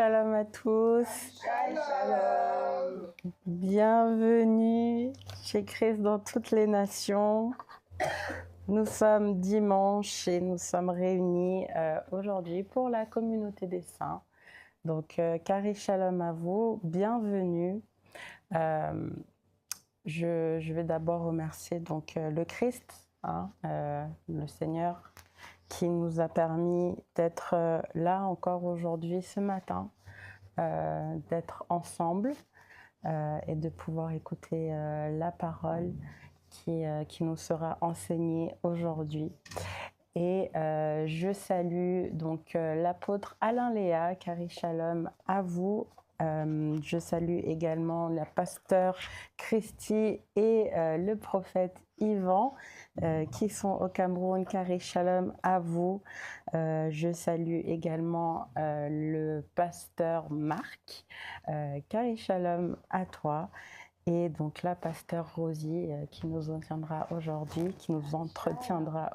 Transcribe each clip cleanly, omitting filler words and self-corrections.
Shalom à tous. Shalom. Bienvenue chez Christ dans toutes les nations. Nous sommes dimanche et nous sommes réunis aujourd'hui pour la communauté des saints. Donc, Kari Shalom à vous, bienvenue. Je vais d'abord remercier donc le Christ, le Seigneur, qui nous a permis d'être là encore aujourd'hui, ce matin, d'être ensemble et de pouvoir écouter la parole qui nous sera enseignée aujourd'hui. Et je salue donc l'apôtre Alain Léa, Kari Shalom à vous. Je salue également la pasteur Christy et le prophète Yvan qui sont au Cameroun. Kari Shalom à vous. Je salue également le pasteur Marc. Kari Shalom à toi. Et donc la pasteur Rosie qui nous entretiendra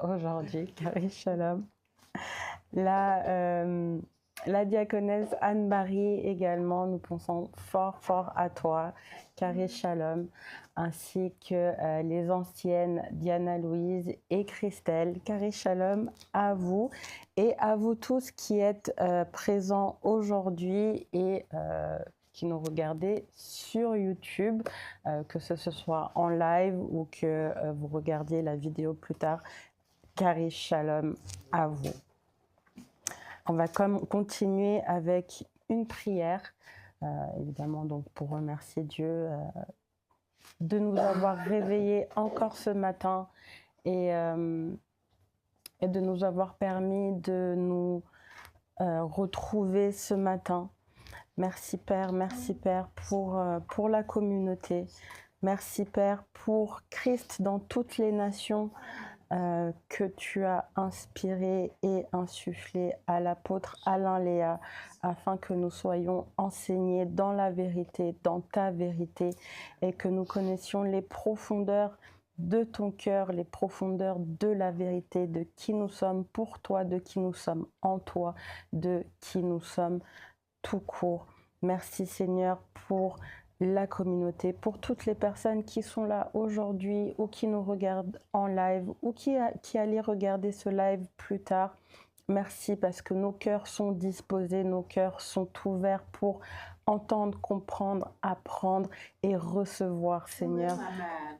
aujourd'hui, Kari Shalom. La diaconesse Anne-Marie également, nous pensons fort à toi, Kari Shalom, ainsi que les anciennes Diana Louise et Christelle. Kari Shalom à vous et à vous tous qui êtes présents aujourd'hui et qui nous regardez sur YouTube, que ce soit en live ou que vous regardiez la vidéo plus tard. Kari Shalom à vous. On va continuer avec une prière, évidemment donc pour remercier Dieu de nous avoir réveillés encore ce matin et de nous avoir permis de nous retrouver ce matin. Merci Père pour la communauté. Merci Père pour Christ dans toutes les nations que tu as inspiré et insufflé à l'apôtre Alain Léa afin que nous soyons enseignés dans la vérité, dans ta vérité et que nous connaissions les profondeurs de ton cœur, les profondeurs de la vérité, de qui nous sommes pour toi, de qui nous sommes en toi, de qui nous sommes tout court. Merci Seigneur pour la communauté, pour toutes les personnes qui sont là aujourd'hui ou qui nous regardent en live ou qui allaient regarder ce live plus tard. Merci parce que nos cœurs sont disposés, nos cœurs sont ouverts pour entendre, comprendre, apprendre et recevoir, Seigneur,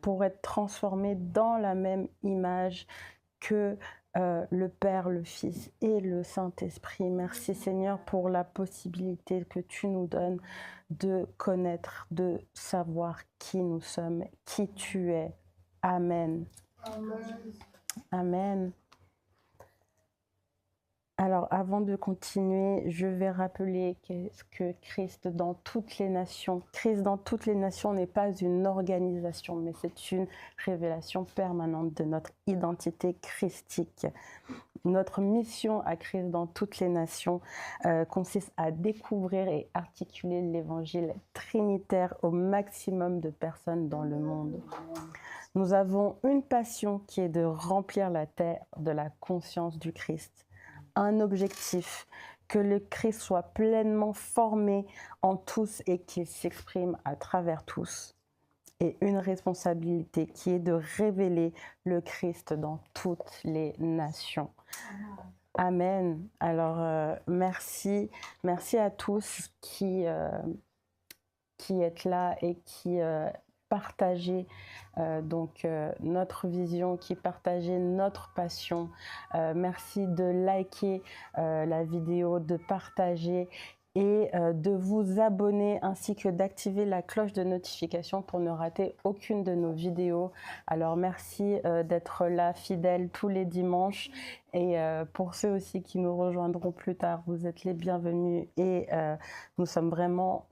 pour être transformés dans la même image que le Père, le Fils et le Saint-Esprit. Merci Seigneur pour la possibilité que tu nous donnes de connaître, de savoir qui nous sommes, qui tu es. Amen. Amen. Amen. Alors, avant de continuer, je vais rappeler qu'est-ce que Christ dans toutes les nations. Christ dans toutes les nations n'est pas une organisation, mais c'est une révélation permanente de notre identité christique. Notre mission à Christ dans toutes les nations consiste à découvrir et articuler l'évangile trinitaire au maximum de personnes dans le monde. Nous avons une passion qui est de remplir la terre de la conscience du Christ. Un objectif, que le Christ soit pleinement formé en tous et qu'il s'exprime à travers tous. Et une responsabilité qui est de révéler le Christ dans toutes les nations. Amen. Alors, merci à tous qui êtes là et qui partagez notre vision, qui partagez notre passion. Merci de liker la vidéo, de partager et de vous abonner ainsi que d'activer la cloche de notification pour ne rater aucune de nos vidéos. Alors merci d'être là fidèles tous les dimanches et pour ceux aussi qui nous rejoindront plus tard, vous êtes les bienvenus et nous sommes vraiment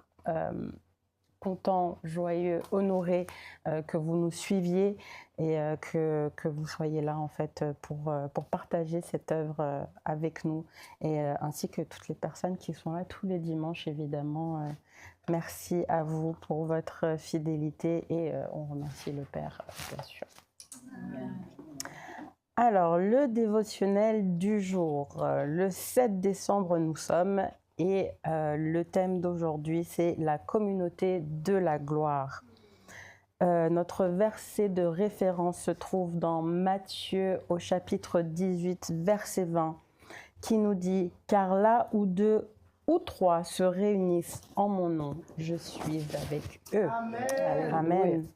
contents, joyeux, honorés que vous nous suiviez et que vous soyez là en fait pour partager cette œuvre avec nous et ainsi que toutes les personnes qui sont là tous les dimanches évidemment. Merci à vous pour votre fidélité et on remercie le Père bien sûr. Amen. Alors le dévotionnel du jour, le 7 décembre nous sommes et le thème d'aujourd'hui, c'est la communauté de la gloire. Notre verset de référence se trouve dans Matthieu au chapitre 18, verset 20, qui nous dit « Car là où 2 ou 3 se réunissent en mon nom, je suis avec eux. » Amen. Amen.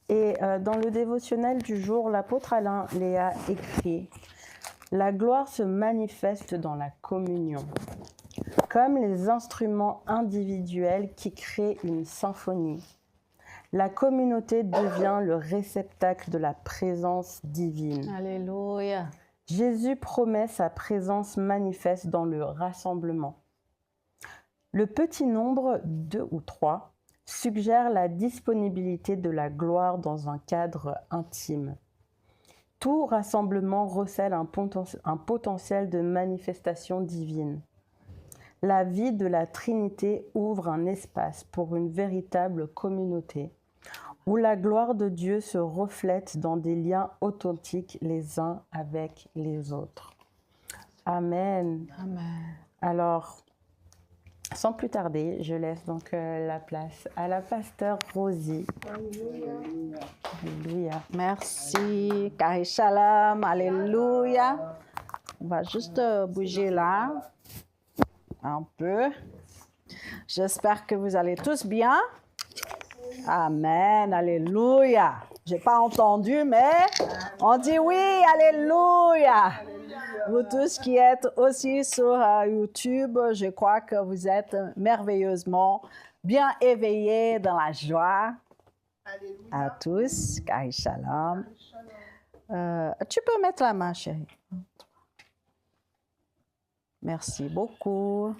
Et dans le dévotionnel du jour, l'apôtre Alain Léa écrit « La gloire se manifeste dans la communion, comme les instruments individuels qui créent une symphonie. La communauté devient le réceptacle de la présence divine. Alléluia. Jésus promet sa présence manifeste dans le rassemblement. Le petit nombre, 2 ou 3, suggère la disponibilité de la gloire dans un cadre intime. Tout rassemblement recèle un potentiel de manifestation divine. La vie de la Trinité ouvre un espace pour une véritable communauté où la gloire de Dieu se reflète dans des liens authentiques les uns avec les autres. Amen. Amen. Alors, sans plus tarder, je laisse donc la place à la pasteur Rosie. Alléluia. Merci. Carré Shalom. Alléluia. On va juste bouger là. Un peu. J'espère que vous allez tous bien. Amen. Alléluia. Je n'ai pas entendu, mais on dit oui. Alléluia. Vous tous qui êtes aussi sur YouTube, je crois que vous êtes merveilleusement bien éveillés dans la joie. Alléluia. À tous. Carré Shalom. Tu peux mettre la main, chérie. Merci beaucoup.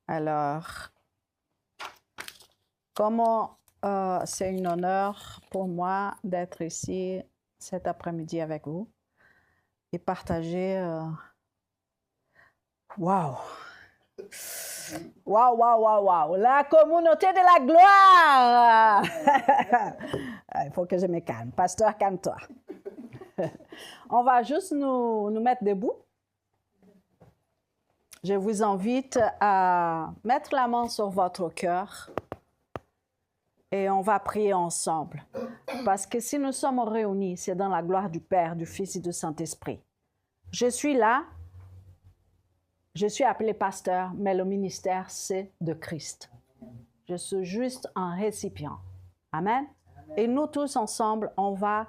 Alors, comment c'est un honneur pour moi d'être ici cet après-midi avec vous et partager. Waouh! Waouh, waouh, waouh, waouh! La communauté de la gloire! Il faut que je me calme. Pasteur, calme-toi. On va juste nous mettre debout. Je vous invite à mettre la main sur votre cœur et on va prier ensemble. Parce que si nous sommes réunis, c'est dans la gloire du Père, du Fils et du Saint-Esprit. Je suis là, je suis appelé pasteur, mais le ministère, c'est de Christ. Je suis juste un récipient. Amen. Et nous tous ensemble, on va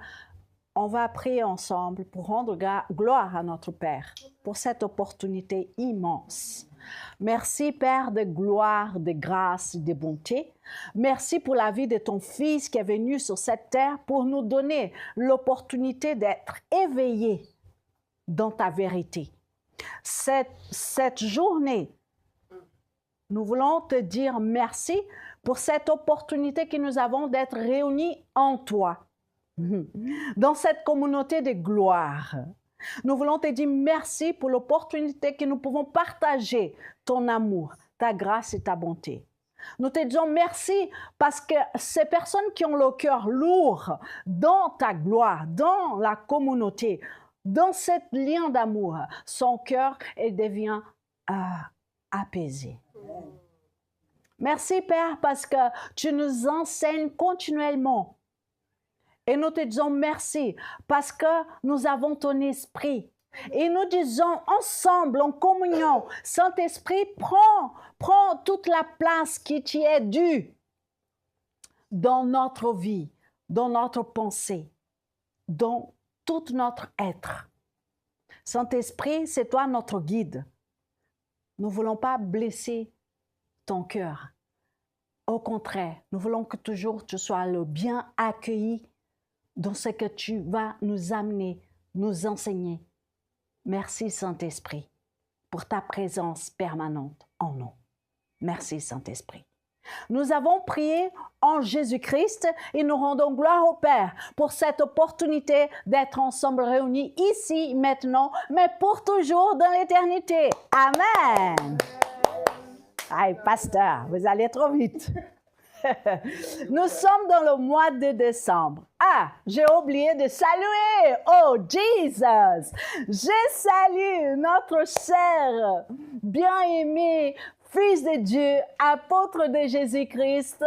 prier ensemble pour rendre gloire à notre Père pour cette opportunité immense. Merci Père de gloire, de grâce, de bonté. Merci pour la vie de ton Fils qui est venu sur cette terre pour nous donner l'opportunité d'être éveillés dans ta vérité. Cette journée, nous voulons te dire merci pour cette opportunité que nous avons d'être réunis en toi. Dans cette communauté de gloire, nous voulons te dire merci pour l'opportunité que nous pouvons partager ton amour, ta grâce et ta bonté. Nous te disons merci parce que ces personnes qui ont le cœur lourd dans ta gloire, dans la communauté, dans ce lien d'amour, son cœur devient apaisé. Merci Père parce que tu nous enseignes continuellement. Et nous te disons merci parce que nous avons ton esprit. Et nous disons ensemble, en communion, Saint-Esprit, prends toute la place qui t'y est due dans notre vie, dans notre pensée, dans tout notre être. Saint-Esprit, c'est toi notre guide. Nous ne voulons pas blesser ton cœur. Au contraire, nous voulons que toujours tu sois le bien accueilli dans ce que tu vas nous amener, nous enseigner. Merci Saint-Esprit pour ta présence permanente en nous. Merci Saint-Esprit. Nous avons prié en Jésus-Christ et nous rendons gloire au Père pour cette opportunité d'être ensemble réunis ici, maintenant, mais pour toujours dans l'éternité. Amen. Aïe, pasteur, vous allez trop vite. Nous sommes dans le mois de décembre. Ah, j'ai oublié de saluer. Oh, Jesus! Je salue notre cher, bien-aimé Fils de Dieu, apôtre de Jésus-Christ,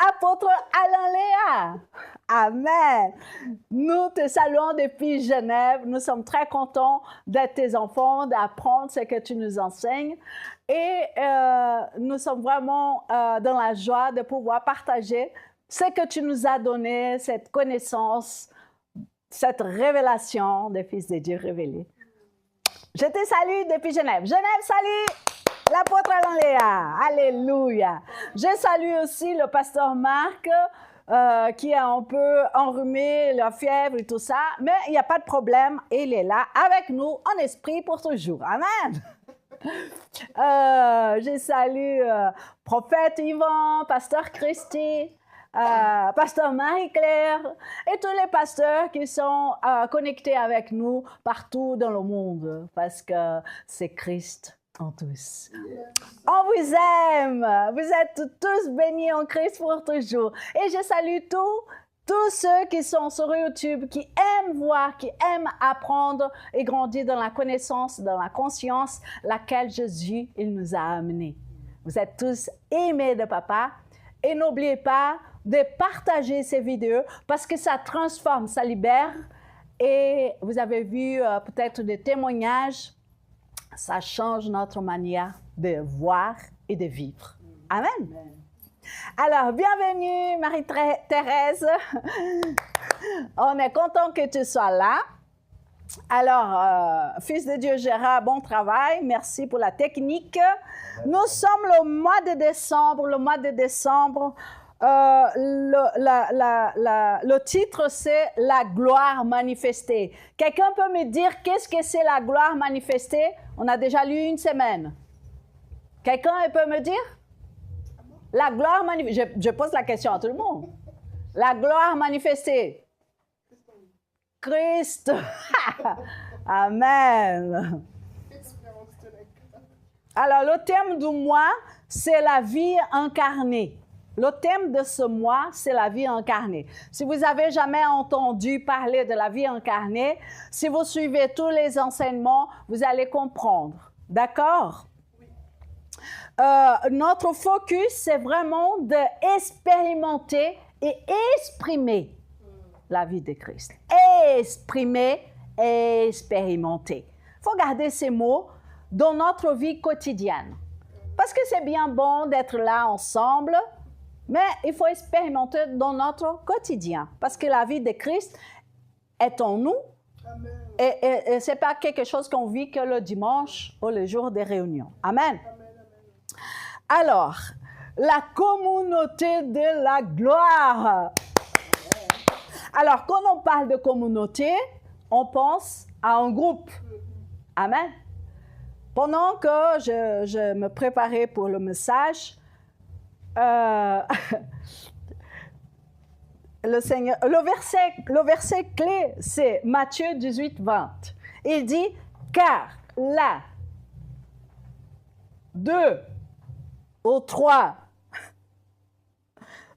apôtre Alain Léa. Amen. Nous te saluons depuis Genève. Nous sommes très contents d'être tes enfants, d'apprendre ce que tu nous enseignes. Et nous sommes vraiment dans la joie de pouvoir partager ce que tu nous as donné, cette connaissance, cette révélation des Fils de Dieu révélés. Je te salue depuis Genève. Genève, salut l'apôtre Alain Léa. Alléluia. Je salue aussi le pasteur Marc, qui a un peu enrhumé, la fièvre et tout ça, mais il n'y a pas de problème, il est là avec nous en esprit pour toujours. Amen. Je salue prophète Yvan, pasteur Christy, pasteur Marie-Claire et tous les pasteurs qui sont connectés avec nous partout dans le monde, parce que c'est Christ en tous. On vous aime. Vous êtes tous bénis en Christ pour toujours. Et je salue tous ceux qui sont sur YouTube, qui aiment voir, qui aiment apprendre et grandir dans la connaissance, dans la conscience, laquelle Jésus, il nous a amenés. Vous êtes tous aimés de Papa. Et n'oubliez pas de partager ces vidéos parce que ça transforme, ça libère. Et vous avez vu peut-être des témoignages. Ça change notre manière de voir et de vivre. Amen. Alors, bienvenue Marie-Thérèse. On est content que tu sois là. Alors, Fils de Dieu Gérard, bon travail. Merci pour la technique. Nous sommes le mois de décembre. Le mois de décembre, le titre, c'est « La gloire manifestée ». Quelqu'un peut me dire qu'est-ce que c'est la gloire manifestée? On a déjà lu une semaine. Quelqu'un peut me dire? La gloire manifestée. Je pose la question à tout le monde. La gloire manifestée. Christ. Amen. Alors, le thème du mois, c'est la vie incarnée. Le thème de ce mois, c'est la vie incarnée. Si vous n'avez jamais entendu parler de la vie incarnée, si vous suivez tous les enseignements, vous allez comprendre. D'accord? Notre focus, c'est vraiment d'expérimenter et exprimer la vie de Christ. Exprimer et expérimenter. Il faut garder ces mots dans notre vie quotidienne. Parce que c'est bien bon d'être là ensemble, mais il faut expérimenter dans notre quotidien. Parce que la vie de Christ est en nous. Amen. Et ce n'est pas quelque chose qu'on vit que le dimanche ou le jour des réunions. Amen. Amen. Alors, la communauté de la gloire. Alors, quand on parle de communauté, on pense à un groupe. Amen. Pendant que je me préparais pour le message, le verset clé, c'est Matthieu 18, 20. Il dit, car là, 2 ou 3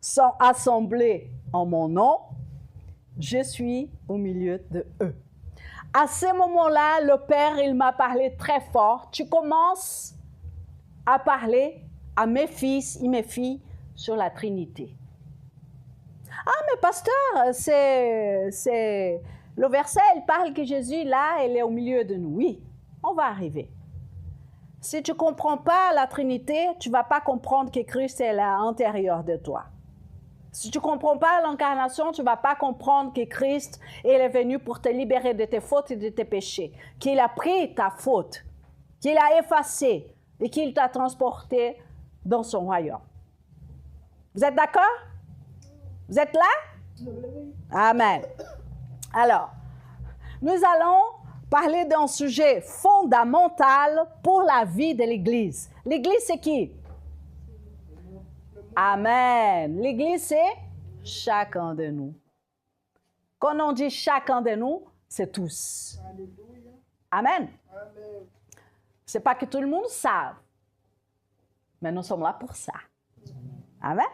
sont assemblés en mon nom, je suis au milieu de eux. À ce moment-là, le Père, il m'a parlé très fort. Tu commences à parler à mes fils et mes filles sur la Trinité. Ah, mais pasteur, c'est le verset, il parle que Jésus, là, il est au milieu de nous. Oui, on va arriver. Si tu ne comprends pas la Trinité, tu ne vas pas comprendre que Christ est à l'intérieur de toi. Si tu ne comprends pas l'incarnation, tu ne vas pas comprendre que Christ il est venu pour te libérer de tes fautes et de tes péchés, qu'il a pris ta faute, qu'il a effacé et qu'il t'a transporté dans son royaume. Vous êtes d'accord? Vous êtes là? Amen. Alors, nous allons parler d'un sujet fondamental pour la vie de l'Église. L'Église, c'est qui? Amen. L'Église, c'est chacun de nous. Quand on dit chacun de nous, c'est tous. Amen. Ce n'est pas que tout le monde sache, mais nous sommes là pour ça. Amen.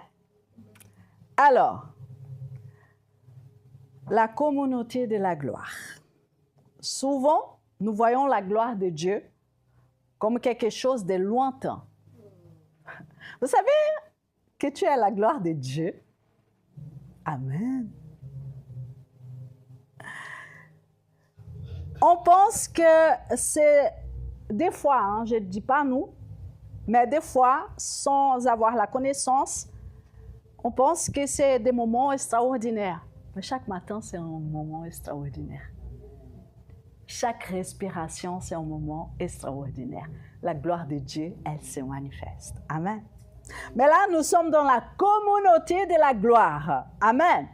Alors, la communauté de la gloire. Souvent, nous voyons la gloire de Dieu comme quelque chose de lointain. Vous savez que tu es la gloire de Dieu? Amen. On pense que c'est des fois, hein, je ne dis pas nous, mais des fois, sans avoir la connaissance, on pense que c'est des moments extraordinaires. Mais chaque matin, c'est un moment extraordinaire. Chaque respiration, c'est un moment extraordinaire. La gloire de Dieu, elle se manifeste. Amen. Mais là, nous sommes dans la communauté de la gloire. Amen.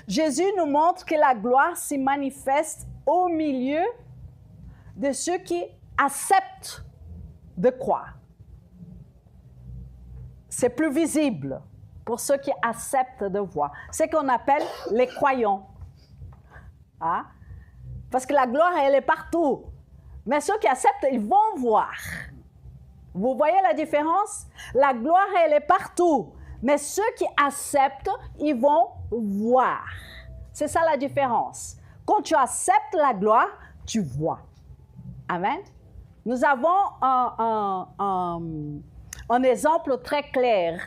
Jésus nous montre que la gloire se manifeste au milieu de ceux qui acceptent de croire. C'est plus visible pour ceux qui acceptent de voir. C'est ce qu'on appelle les croyants. Hein? Parce que la gloire, elle est partout. Mais ceux qui acceptent, ils vont voir. Vous voyez la différence? La gloire, elle est partout. Mais ceux qui acceptent, ils vont voir. C'est ça la différence. Quand tu acceptes la gloire, tu vois. Amen. Nous avons un exemple très clair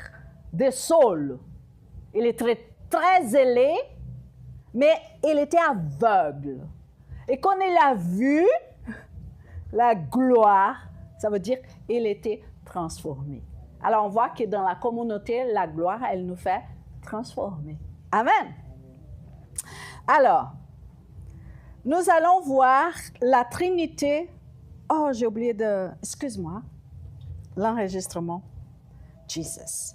de Saul. Il était très zélé, mais il était aveugle. Et quand il a vu la gloire, ça veut dire qu'il était transformé. Alors on voit que dans la communauté, la gloire, elle nous fait transformer. Amen. Alors, nous allons voir la Trinité. Oh, j'ai oublié de... Excuse-moi. L'enregistrement. Jesus.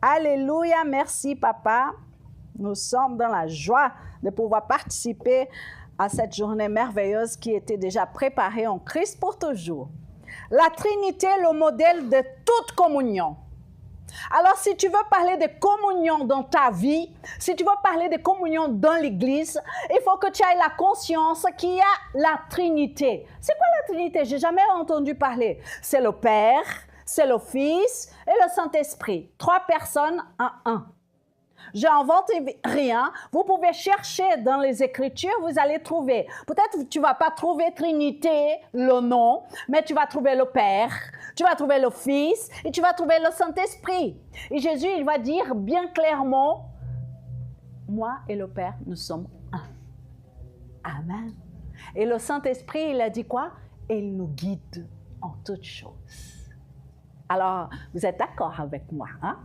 Alléluia, merci papa. Nous sommes dans la joie de pouvoir participer à cette journée merveilleuse qui était déjà préparée en Christ pour toujours. La Trinité, le modèle de toute communion. Alors, si tu veux parler de communion dans ta vie, si tu veux parler de communion dans l'Église, il faut que tu aies la conscience qu'il y a la Trinité. C'est quoi la Trinité? Je n'ai jamais entendu parler. C'est le Père, c'est le Fils et le Saint-Esprit. 3 personnes en un. Je n'invente rien. Vous pouvez chercher dans les Écritures, vous allez trouver. Peut-être que tu ne vas pas trouver Trinité, le nom, mais tu vas trouver le Père, tu vas trouver le Fils et tu vas trouver le Saint-Esprit. Et Jésus, il va dire bien clairement, moi et le Père, nous sommes un. Amen. Et le Saint-Esprit, il a dit quoi? Il nous guide en toutes choses. Alors, vous êtes d'accord avec moi, hein?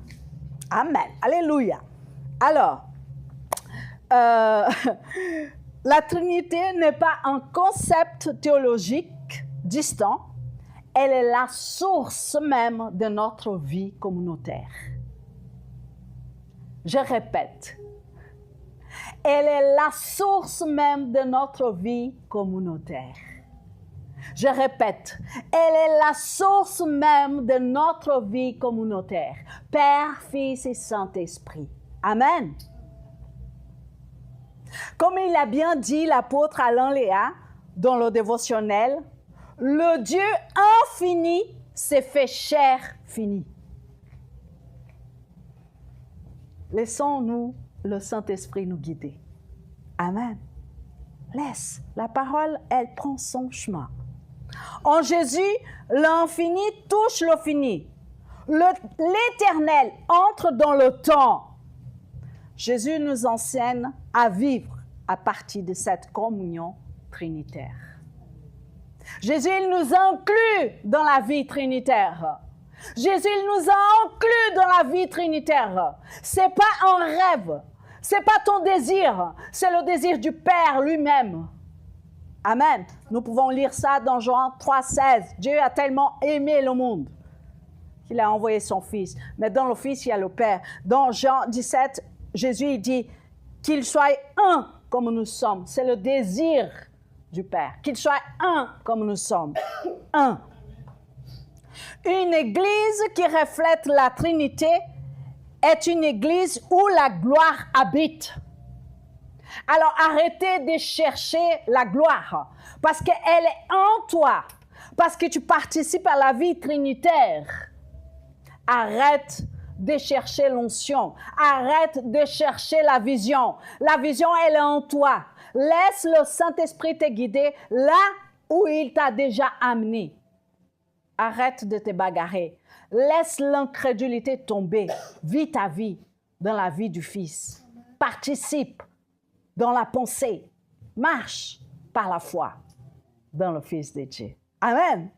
Amen. Alléluia. Alors, la Trinité n'est pas un concept théologique distant, elle est la source même de notre vie communautaire. Je répète, elle est la source même de notre vie communautaire. Je répète, elle est la source même de notre vie communautaire. Père, Fils et Saint-Esprit. Amen. Comme il a bien dit l'apôtre Alain Léa dans le dévotionnel, le Dieu infini s'est fait chair finie. Laissons-nous le Saint-Esprit nous guider. Amen. Laisse, la parole, elle prend son chemin. En Jésus, l'infini touche le fini. L'Éternel entre dans le temps. Jésus nous enseigne à vivre à partir de cette communion trinitaire. Jésus, il nous inclut dans la vie trinitaire. Jésus, il nous a inclus dans la vie trinitaire. Ce n'est pas un rêve, ce n'est pas ton désir, c'est le désir du Père lui-même. Amen. Nous pouvons lire ça dans Jean 3,16. Dieu a tellement aimé le monde qu'il a envoyé son Fils. Mais dans le Fils, il y a le Père. Dans Jean 17, Jésus il dit qu'il soit un comme nous sommes. C'est le désir du Père. Qu'il soit un comme nous sommes. Un. Une église qui reflète la Trinité est une église où la gloire habite. Alors arrêtez de chercher la gloire parce qu'elle est en toi, parce que tu participes à la vie trinitaire. Arrête de chercher l'onction. Arrête de chercher la vision. La vision, elle est en toi. Laisse le Saint-Esprit te guider là où il t'a déjà amené. Arrête de te bagarrer. Laisse l'incrédulité tomber. Vis ta vie dans la vie du Fils. Participe dans la pensée. Marche par la foi dans le Fils de Dieu. Amen.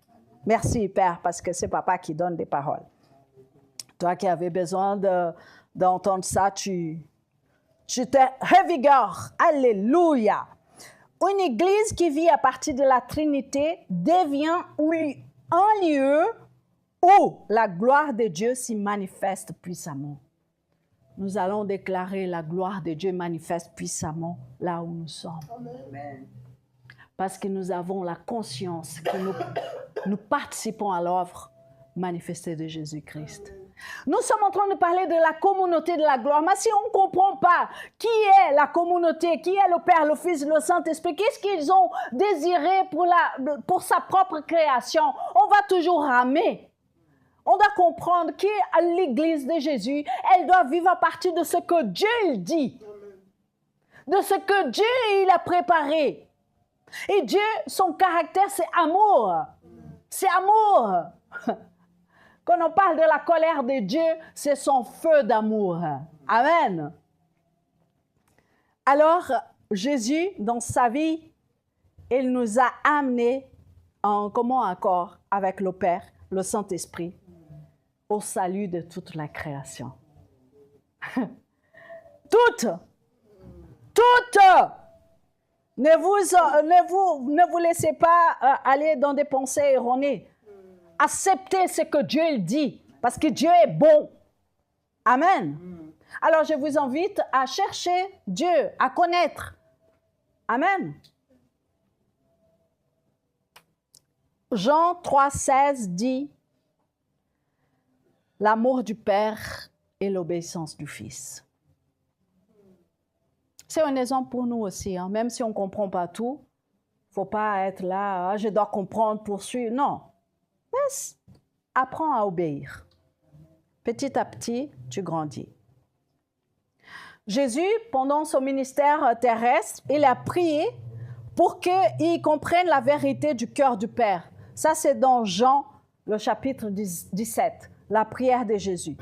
Merci, Père, parce que c'est Papa qui donne des paroles. Toi qui avais besoin d'entendre ça, tu te revigores. Alléluia. Une église qui vit à partir de la Trinité devient un lieu où la gloire de Dieu s'y manifeste puissamment. Nous allons déclarer la gloire de Dieu manifeste puissamment là où nous sommes. Amen. Parce que nous avons la conscience que nous participons à l'œuvre manifestée de Jésus-Christ. Nous sommes en train de parler de la communauté de la gloire, mais si on ne comprend pas qui est la communauté, qui est le Père, le Fils, le Saint-Esprit, qu'est-ce qu'ils ont désiré pour sa propre création, on va toujours ramer. On doit comprendre que l'Église de Jésus, elle doit vivre à partir de ce que Dieu il dit, de ce que Dieu il a préparé. Et Dieu, son caractère, c'est amour. C'est amour. Quand on parle de la colère de Dieu, c'est son feu d'amour. Amen. Alors, Jésus, dans sa vie, il nous a amenés en commun accord avec le Père, le Saint-Esprit, au salut de toute la création. Toute. Ne vous laissez pas aller dans des pensées erronées. Acceptez ce que Dieu il dit, parce que Dieu est bon. Amen. Alors, je vous invite à chercher Dieu, à connaître. Amen. Jean 3,16 dit « L'amour du Père et l'obéissance du Fils ». C'est un exemple pour nous aussi, hein. Même si on ne comprend pas tout, il ne faut pas être là, je dois comprendre, poursuivre. Non. Laisse, apprends à obéir. Petit à petit, tu grandis. Jésus, pendant son ministère terrestre, il a prié pour qu'il comprenne la vérité du cœur du Père. Ça, c'est dans Jean, le chapitre 17, la prière de Jésus.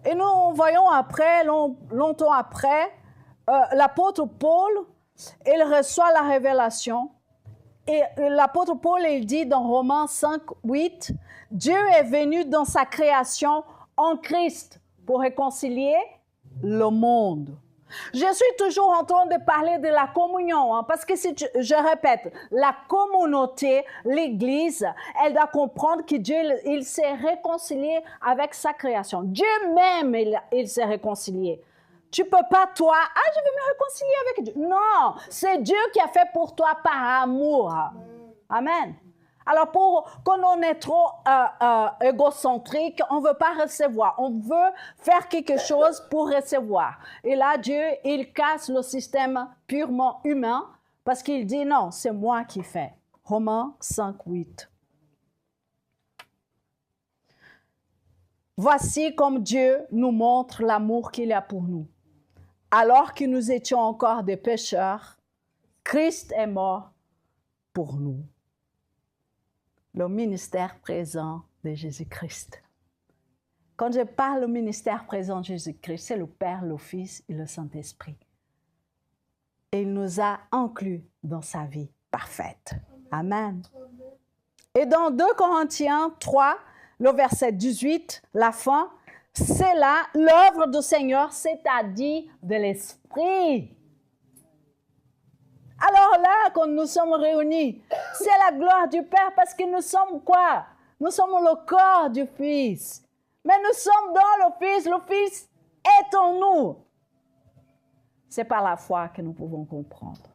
Et nous voyons après, longtemps après, l'apôtre Paul, il reçoit la révélation. Et l'apôtre Paul, il dit dans Romains 5, 8, « Dieu est venu dans sa création en Christ pour réconcilier le monde. » Je suis toujours en train de parler de la communion, hein, parce que je répète, la communauté, l'Église, elle doit comprendre que Dieu, il s'est réconcilié avec sa création. Dieu même, il s'est réconcilié. Tu peux pas, toi, je vais me réconcilier avec Dieu. Non, c'est Dieu qui a fait pour toi par amour. Amen. Alors, quand on est trop égocentrique, on ne veut pas recevoir. On veut faire quelque chose pour recevoir. Et là, Dieu, il casse le système purement humain parce qu'il dit non, c'est moi qui fais. Romains 5, 8. Voici comme Dieu nous montre l'amour qu'il a pour nous. Alors que nous étions encore des pécheurs, Christ est mort pour nous. Le ministère présent de Jésus-Christ. Quand je parle du ministère présent de Jésus-Christ, c'est le Père, le Fils et le Saint-Esprit. Et il nous a inclus dans sa vie parfaite. Amen. Et dans 2 Corinthiens 3, le verset 18, la fin, c'est là l'œuvre du Seigneur, c'est-à-dire de l'Esprit. Alors là, quand nous sommes réunis, c'est la gloire du Père parce que nous sommes quoi? Nous sommes le corps du Fils. Mais nous sommes dans le Fils est en nous. C'est par la foi que nous pouvons comprendre.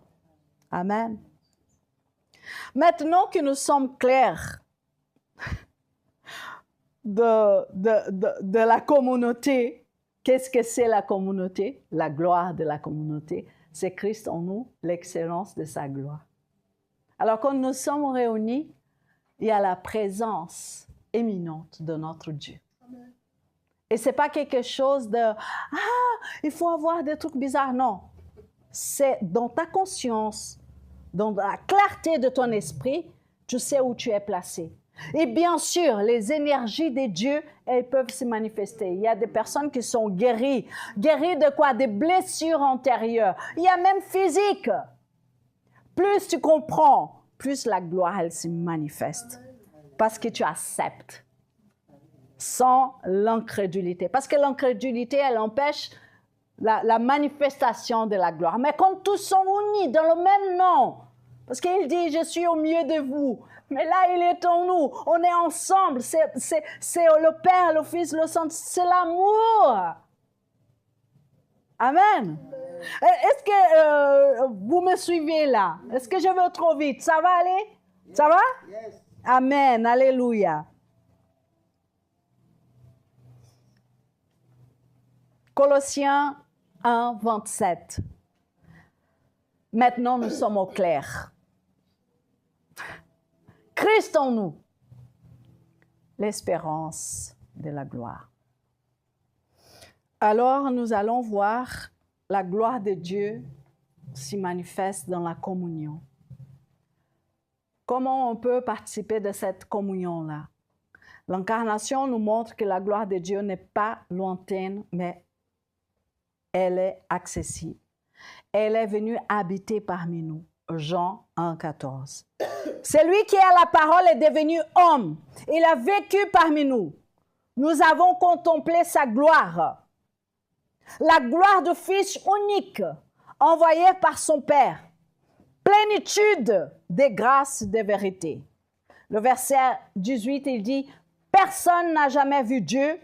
Amen. Maintenant que nous sommes clairs de la communauté, qu'est-ce que c'est la communauté? La gloire de la communauté. C'est Christ en nous, l'excellence de sa gloire. Alors, quand nous sommes réunis, il y a la présence éminente de notre Dieu. Amen. Et ce n'est pas quelque chose de « Ah, il faut avoir des trucs bizarres ». Non. C'est dans ta conscience, dans la clarté de ton esprit, tu sais où tu es placé. Et bien sûr, les énergies des dieux, elles peuvent se manifester. Il y a des personnes qui sont guéries. Guéries de quoi? Des blessures antérieures. Il y a même physique. Plus tu comprends, plus la gloire, elle se manifeste. Parce que tu acceptes. Sans l'incrédulité. Parce que l'incrédulité, elle empêche la manifestation de la gloire. Mais quand tous sont unis dans le même nom, parce qu'il dit, je suis au milieu de vous, mais là, il est en nous, on est ensemble, c'est le Père, le Fils, le Saint, c'est l'amour. Amen. Est-ce que vous me suivez là? Est-ce que je vais trop vite? Ça va aller? Ça va? Yes. Amen. Alléluia. Colossiens 1, 27. Maintenant, nous sommes au clair. Christ en nous, l'espérance de la gloire. Alors, nous allons voir la gloire de Dieu s'y manifeste dans la communion. Comment on peut participer de cette communion-là? L'incarnation nous montre que la gloire de Dieu n'est pas lointaine, mais elle est accessible. Elle est venue habiter parmi nous. Jean 1, 14. Celui qui a la parole est devenu homme. Il a vécu parmi nous. Nous avons contemplé sa gloire. La gloire du Fils unique, envoyé par son Père. Plénitude des grâces et des vérités. Le verset 18, il dit, « Personne n'a jamais vu Dieu.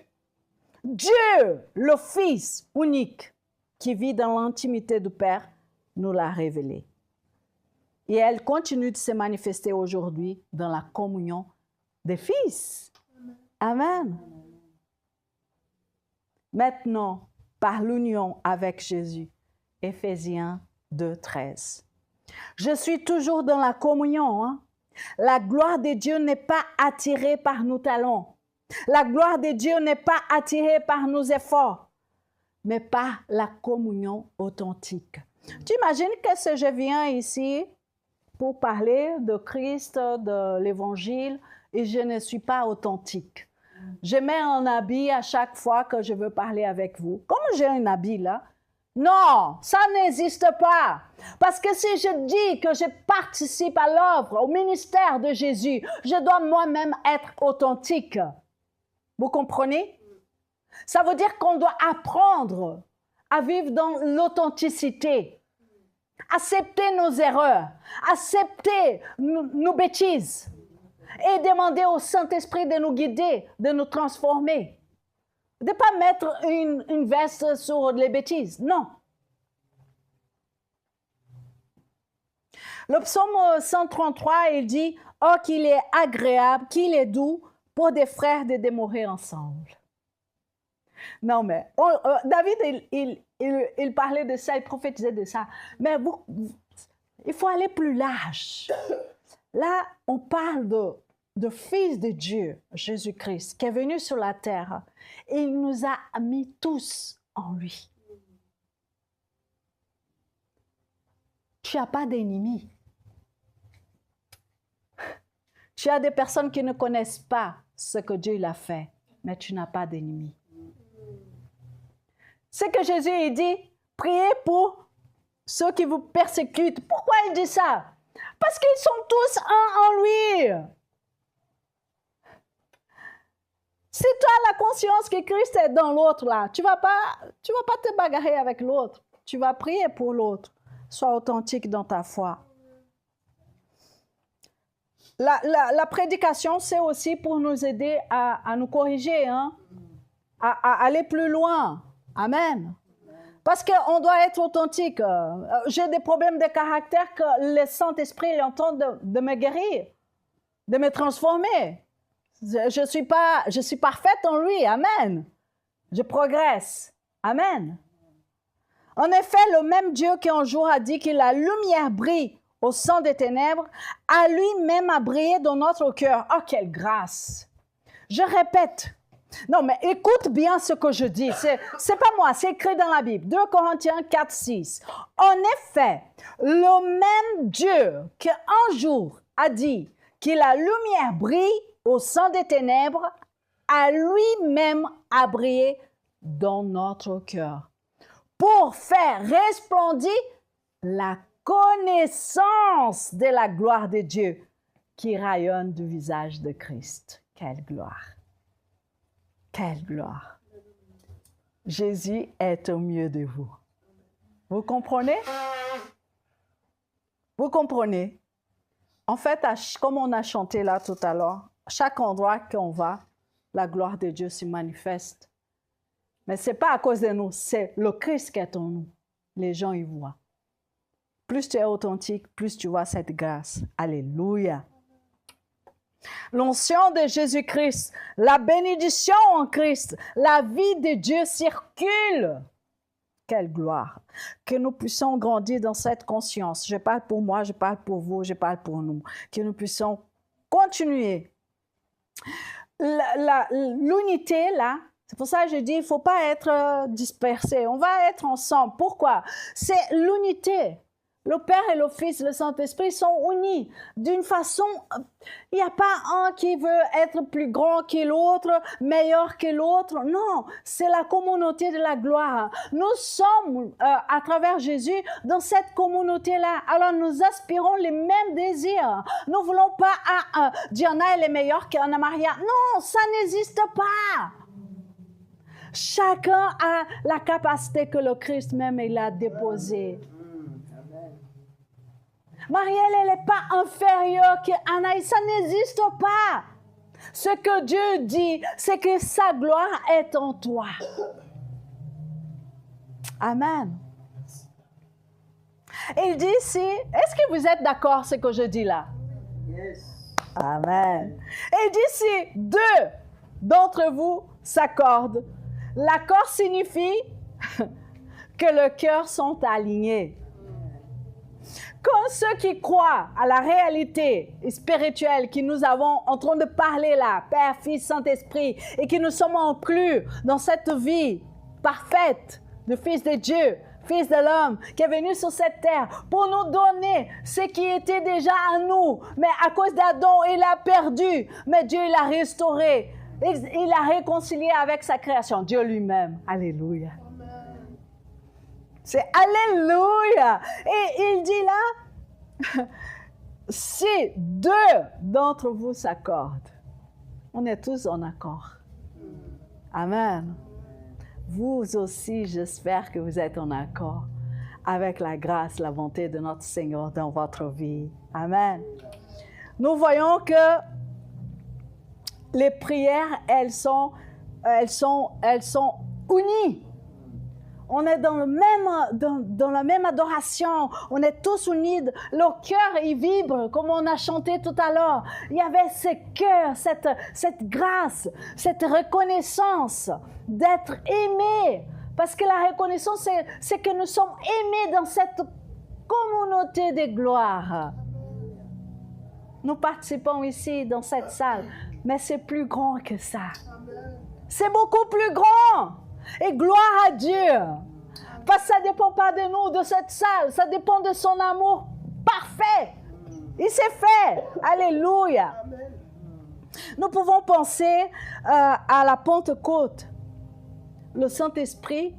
Dieu, le Fils unique, qui vit dans l'intimité du Père, nous l'a révélé. » Et elle continue de se manifester aujourd'hui dans la communion des fils. Amen. Maintenant, par l'union avec Jésus, Éphésiens 2, 13. Je suis toujours dans la communion. Hein? La gloire de Dieu n'est pas attirée par nos talents. La gloire de Dieu n'est pas attirée par nos efforts, mais par la communion authentique. Tu imagines que si je viens ici pour parler de Christ, de l'Évangile, et je ne suis pas authentique. Je mets un habit à chaque fois que je veux parler avec vous. Comme j'ai un habit là, non, ça n'existe pas. Parce que si je dis que je participe à l'œuvre, au ministère de Jésus, je dois moi-même être authentique. Vous comprenez? Ça veut dire qu'on doit apprendre à vivre dans l'authenticité. Accepter nos erreurs, accepter nos bêtises et demander au Saint-Esprit de nous guider, de nous transformer. De ne pas mettre une veste sur les bêtises, non. Le psaume 133, il dit « Oh, qu'il est agréable, qu'il est doux pour des frères de demeurer ensemble. » Non, mais David, il parlait de ça, il prophétisait de ça. Mais il faut aller plus large. Là, on parle de Fils de Dieu, Jésus-Christ, qui est venu sur la terre. Et il nous a mis tous en lui. Tu n'as pas d'ennemis. Tu as des personnes qui ne connaissent pas ce que Dieu a fait, mais tu n'as pas d'ennemis. C'est que Jésus il dit, priez pour ceux qui vous persécutent. Pourquoi il dit ça? Parce qu'ils sont tous un en lui. Si tu as la conscience que Christ est dans l'autre là, tu vas pas te bagarrer avec l'autre. Tu vas prier pour l'autre. Sois authentique dans ta foi. La prédication, c'est aussi pour nous aider à nous corriger, hein? À aller plus loin. Amen. Parce qu'on doit être authentique. J'ai des problèmes de caractère que le Saint-Esprit est en train de me guérir, de me transformer. Je suis parfaite en lui. Amen. Je progresse. Amen. En effet, le même Dieu qui un jour a dit que la lumière brille au sein des ténèbres, a lui-même a brillé dans notre cœur. Oh, quelle grâce! Je répète, Non, mais écoute bien ce que je dis. C'est pas moi, c'est écrit dans la Bible. 2 Corinthiens 4, 6. En effet, le même Dieu qui un jour a dit que la lumière brille au sein des ténèbres, a lui-même a brillé dans notre cœur pour faire resplendir la connaissance de la gloire de Dieu qui rayonne du visage de Christ. Quelle gloire! Quelle gloire! Jésus est au milieu de vous. Vous comprenez? Vous comprenez? En fait, comme on a chanté là tout à l'heure, chaque endroit qu'on va, la gloire de Dieu se manifeste. Mais ce n'est pas à cause de nous, c'est le Christ qui est en nous. Les gens y voient. Plus tu es authentique, plus tu vois cette grâce. Alléluia. L'onction de Jésus-Christ, la bénédiction en Christ, la vie de Dieu circule. Quelle gloire! Que nous puissions grandir dans cette conscience. Je parle pour moi, je parle pour vous, je parle pour nous. Que nous puissions continuer. L'unité, là, c'est pour ça que je dis, il ne faut pas être dispersé. On va être ensemble. Pourquoi? C'est l'unité. Le Père et le Fils, le Saint-Esprit sont unis d'une façon... Il n'y a pas un qui veut être plus grand que l'autre, meilleur que l'autre. Non, c'est la communauté de la gloire. Nous sommes, à travers Jésus, dans cette communauté-là. Alors nous aspirons les mêmes désirs. Nous ne voulons pas, Diana, elle est meilleure qu'Anna Maria. Non, ça n'existe pas. Chacun a la capacité que le Christ même il a déposée. Marielle, elle n'est pas inférieure qu'Anaïs, ça n'existe pas. Ce que Dieu dit, c'est que sa gloire est en toi. Amen. Il dit ici, est-ce que vous êtes d'accord ce que je dis là? Yes. Amen. Il dit ici, 2 d'entre vous s'accordent. L'accord signifie que le cœur sont alignés. Quand ceux qui croient à la réalité spirituelle que nous avons en train de parler là, Père, Fils, Saint-Esprit, et que nous sommes inclus dans cette vie parfaite de Fils de Dieu, Fils de l'homme, qui est venu sur cette terre pour nous donner ce qui était déjà à nous. Mais à cause d'Adam, il a perdu. Mais Dieu l'a restauré. Il l'a réconcilié avec sa création, Dieu lui-même. Alléluia. C'est Alléluia. Et il dit là, si 2 d'entre vous s'accordent, on est tous en accord. Amen. Vous aussi, j'espère que vous êtes en accord avec la grâce, la bonté de notre Seigneur dans votre vie. Amen. Nous voyons que les prières, elles sont unies. On est dans la même adoration. On est tous unis. Le cœur, il vibre, comme on a chanté tout à l'heure. Il y avait ce cœur, cette grâce, cette reconnaissance d'être aimé. Parce que la reconnaissance, c'est que nous sommes aimés dans cette communauté de gloire. Nous participons ici, dans cette salle. Mais c'est plus grand que ça. C'est beaucoup plus grand. Et gloire à Dieu. Parce que ça ne dépend pas de nous, de cette salle. Ça dépend de son amour parfait. Il s'est fait. Alléluia. Nous pouvons penser à la Pentecôte. Le Saint-Esprit,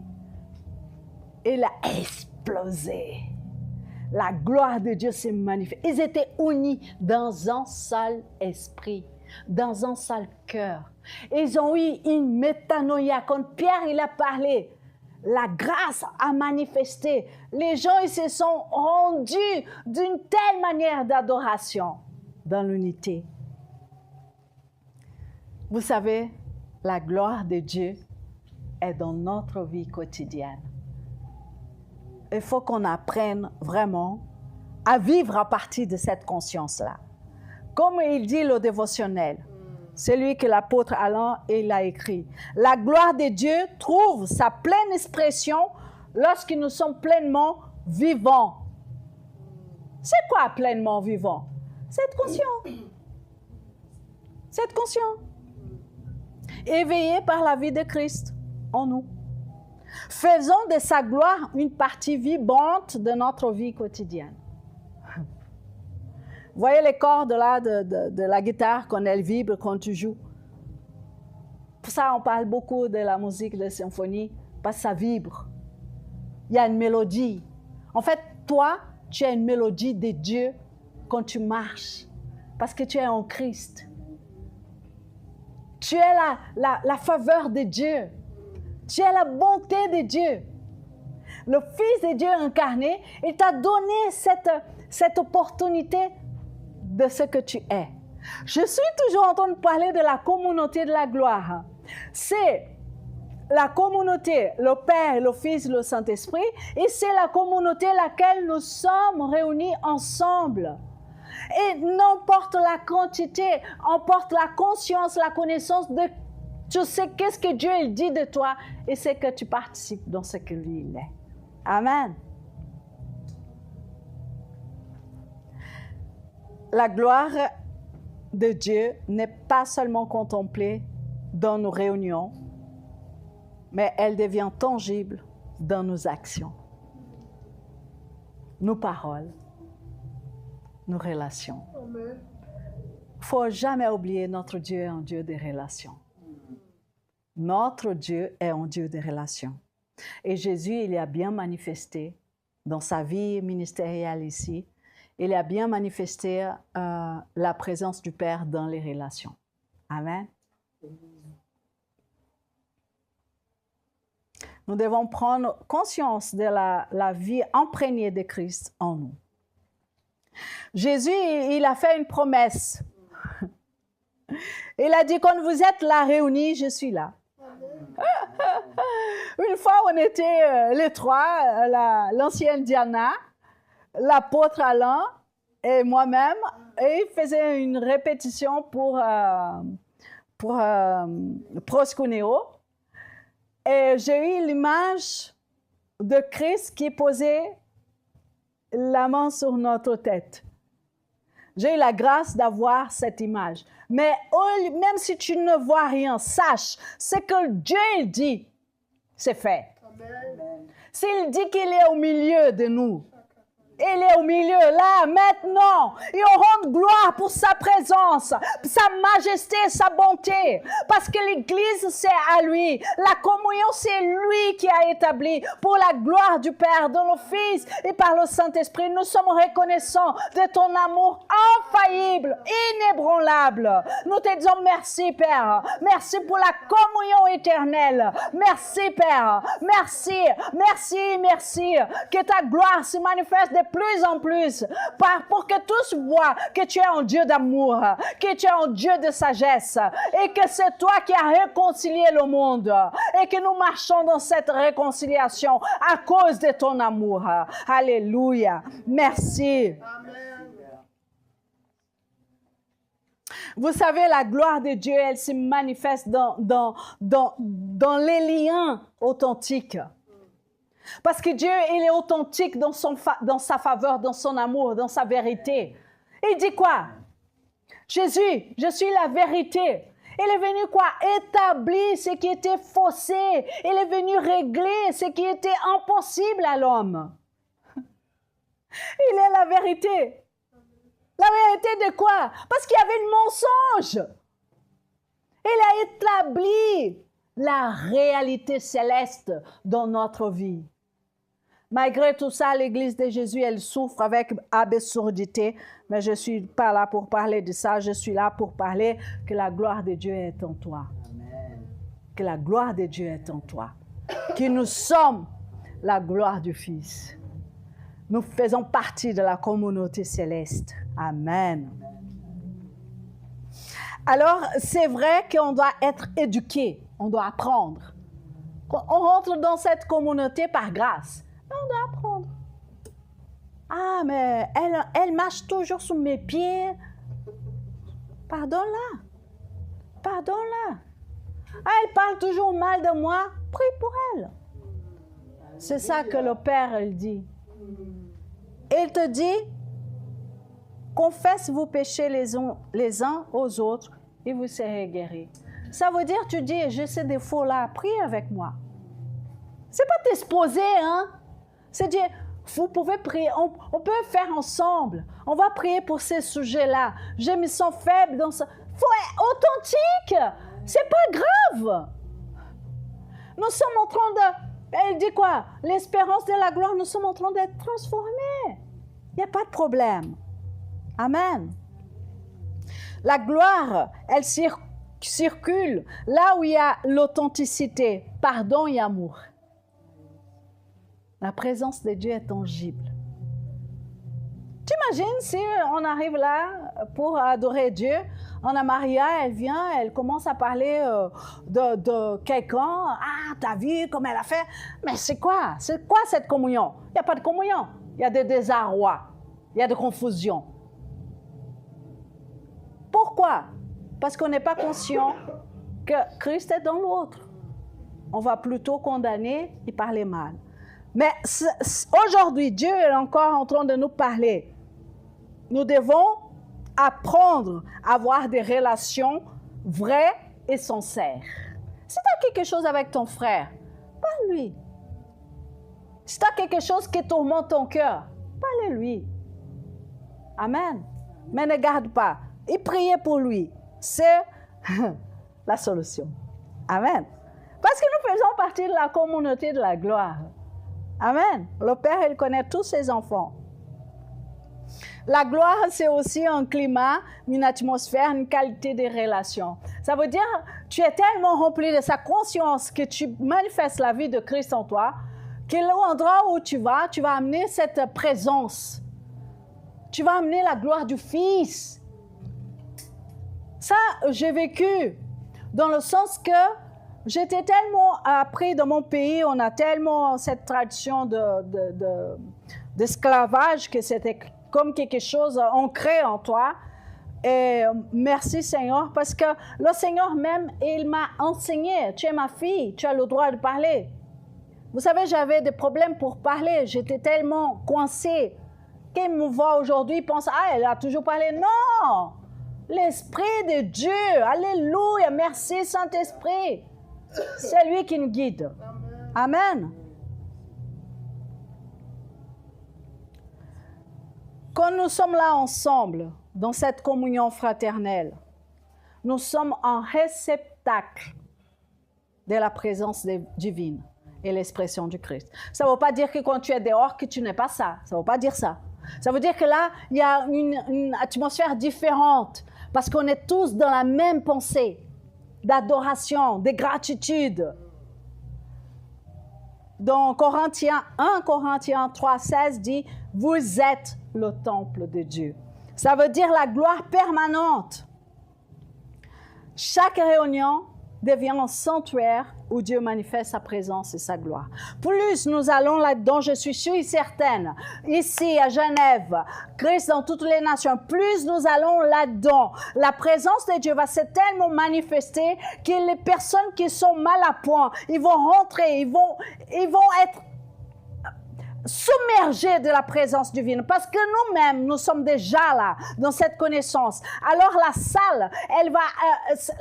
il a explosé. La gloire de Dieu s'est manifestée. Ils étaient unis dans un seul esprit, dans un seul cœur. Ils ont eu une métanoïa. Quand Pierre il a parlé, la grâce a manifesté. Les gens ils se sont rendus d'une telle manière d'adoration dans l'unité. Vous savez, la gloire de Dieu est dans notre vie quotidienne. Il faut qu'on apprenne vraiment à vivre à partir de cette conscience-là. Comme il dit le dévotionnel, celui que l'apôtre Alain il a écrit. La gloire de Dieu trouve sa pleine expression lorsque nous sommes pleinement vivants. C'est quoi pleinement vivant? C'est être conscient. C'est être conscient. éveillés par la vie de Christ en nous. Faisons de sa gloire une partie vibrante de notre vie quotidienne. Vous voyez les cordes là de la guitare quand elle vibre, quand tu joues. Pour ça, on parle beaucoup de la musique de symphonie, parce que ça vibre. Il y a une mélodie. En fait, toi, tu as une mélodie de Dieu quand tu marches, parce que tu es en Christ. Tu es la faveur de Dieu. Tu es la bonté de Dieu. Le Fils de Dieu incarné, il t'a donné cette opportunité de ce que tu es. Je suis toujours en train de parler de la communauté de la gloire. C'est la communauté, le Père, le Fils, le Saint-Esprit, et c'est la communauté laquelle nous sommes réunis ensemble. Et n'importe la quantité, emporte la conscience, la connaissance de tu sais qu'est-ce que Dieu il dit de toi et c'est que tu participes dans ce que lui il est. Amen. La gloire de Dieu n'est pas seulement contemplée dans nos réunions, mais elle devient tangible dans nos actions, nos paroles, nos relations. Il ne faut jamais oublier notre Dieu est un Dieu de relations. Notre Dieu est un Dieu de relations. Et Jésus, il a bien manifesté dans sa vie ministérielle ici, il a bien manifesté la présence du Père dans les relations. Amen. Nous devons prendre conscience de la vie imprégnée de Christ en nous. Jésus, il a fait une promesse. Il a dit, quand vous êtes là réunis, je suis là. Une fois, on était les trois, l'ancienne Diana, l'apôtre Alain et moi-même, et il faisait une répétition pour Proskuneo. Et j'ai eu l'image de Christ qui posait la main sur notre tête. J'ai eu la grâce d'avoir cette image. Mais même si tu ne vois rien, sache, ce que Dieu dit, c'est fait. Amen. S'il dit qu'il est au milieu de nous, il est au milieu, là, maintenant. Il rend gloire pour sa présence, sa majesté, sa bonté. Parce que l'Église, c'est à lui. La communion, c'est lui qui a établi. Pour la gloire du Père, dans le Fils et par le Saint-Esprit, nous sommes reconnaissants de ton amour infaillible, inébranlable. Nous te disons merci, Père. Merci pour la communion éternelle. Merci, Père. Merci, merci, merci. Que ta gloire se manifeste de plus en plus, pour que tous voient que tu es un Dieu d'amour, que tu es un Dieu de sagesse, et que c'est toi qui as réconcilié le monde, et que nous marchons dans cette réconciliation à cause de ton amour. Alléluia. Merci. Amen. Vous savez, la gloire de Dieu, elle se manifeste dans les liens authentiques. Parce que Dieu, il est authentique dans sa faveur, dans son amour, dans sa vérité. Il dit quoi? Jésus, je suis la vérité. Il est venu quoi? Établir ce qui était faussé. Il est venu régler ce qui était impossible à l'homme. Il est la vérité. La vérité de quoi? Parce qu'il y avait un mensonge. Il a établi la réalité céleste dans notre vie. Malgré tout ça, l'Église de Jésus, elle souffre avec absurdité, mais je ne suis pas là pour parler de ça, je suis là pour parler que la gloire de Dieu est en toi. Amen. Que la gloire de Dieu est en toi. Que nous sommes la gloire du Fils. Nous faisons partie de la communauté céleste. Amen. Alors, c'est vrai qu'on doit être éduqué, on doit apprendre. On rentre dans cette communauté par grâce. On doit apprendre. Ah, mais elle marche toujours sous mes pieds. Pardonne-la. Pardonne-la. Ah, elle parle toujours mal de moi. Prie pour elle. C'est ça que le Père, il dit. Il te dit, confesse vos péchés les uns aux autres et vous serez guéris. Ça veut dire, tu dis, j'ai ces défauts-là, prie avec moi. C'est pas t'exposer, hein. C'est dire, vous pouvez prier, on peut faire ensemble. On va prier pour ces sujets-là. Je me sens faible dans ça. Faut être authentique. C'est pas grave. Nous sommes en train de... Elle dit quoi? L'espérance de la gloire, nous sommes en train d'être transformés. Il n'y a pas de problème. Amen. La gloire, elle circule là où il y a l'authenticité, pardon et amour. La présence de Dieu est tangible. T'imagines si on arrive là pour adorer Dieu, Anna Maria, elle vient, elle commence à parler de quelqu'un. Ah, t'as vu comme elle a fait? Mais c'est quoi? C'est quoi cette communion? Il n'y a pas de communion. Il y a des désarrois. Il y a de confusion. Pourquoi? Parce qu'on n'est pas conscient que Christ est dans l'autre. On va plutôt condamner et parler mal. Mais aujourd'hui, Dieu est encore en train de nous parler. Nous devons apprendre à avoir des relations vraies et sincères. Si tu as quelque chose avec ton frère, parle-lui. Si tu as quelque chose qui tourmente ton cœur, parle-lui. Amen. Mais ne garde pas. Et prier pour lui, c'est la solution. Amen. Parce que nous faisons partie de la communauté de la gloire. Amen. Le Père, il connaît tous ses enfants. La gloire, c'est aussi un climat, une atmosphère, une qualité des relations. Ça veut dire, tu es tellement rempli de sa conscience que tu manifestes la vie de Christ en toi, que l'endroit où tu vas amener cette présence. Tu vas amener la gloire du Fils. Ça, j'ai vécu dans le sens que j'étais tellement appris dans mon pays, on a tellement cette tradition d'esclavage que c'était comme quelque chose ancré en toi. Et merci Seigneur, parce que le Seigneur même, il m'a enseigné, tu es ma fille, tu as le droit de parler. Vous savez, j'avais des problèmes pour parler, j'étais tellement coincée. Qui me voit aujourd'hui pense, ah, elle a toujours parlé. Non! L'Esprit de Dieu, alléluia, merci Saint-Esprit. C'est lui qui nous guide. Amen. Quand nous sommes là ensemble, dans cette communion fraternelle, nous sommes un réceptacle de la présence divine et l'expression du Christ. Ça ne veut pas dire que quand tu es dehors, que tu n'es pas ça. Ça ne veut pas dire ça. Ça veut dire que là, il y a une atmosphère différente parce qu'on est tous dans la même pensée d'adoration, de gratitude. Dans 1 Corinthiens 3,16 dit « Vous êtes le temple de Dieu ». Ça veut dire la gloire permanente. Chaque réunion devient un sanctuaire où Dieu manifeste sa présence et sa gloire. Plus nous allons là-dedans, je suis certaine, ici à Genève, Christ dans toutes les nations, plus nous allons là-dedans, la présence de Dieu va se tellement manifester que les personnes qui sont mal à point, ils vont rentrer, ils vont être submergés de la présence divine parce que nous-mêmes, nous sommes déjà là dans cette connaissance. Alors la salle,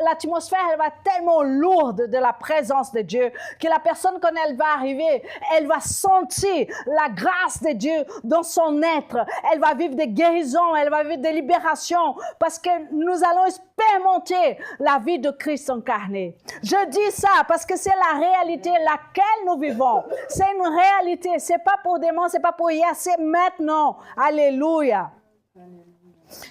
l'atmosphère, elle va tellement lourde de la présence de Dieu que la personne, quand elle va arriver, elle va sentir la grâce de Dieu dans son être. Elle va vivre des guérisons, elle va vivre des libérations parce que nous allons expérimenter la vie de Christ incarné. Je dis ça parce que c'est la réalité laquelle nous vivons. C'est une réalité, c'est pas pour demain, c'est pas pour hier, c'est maintenant. Alléluia.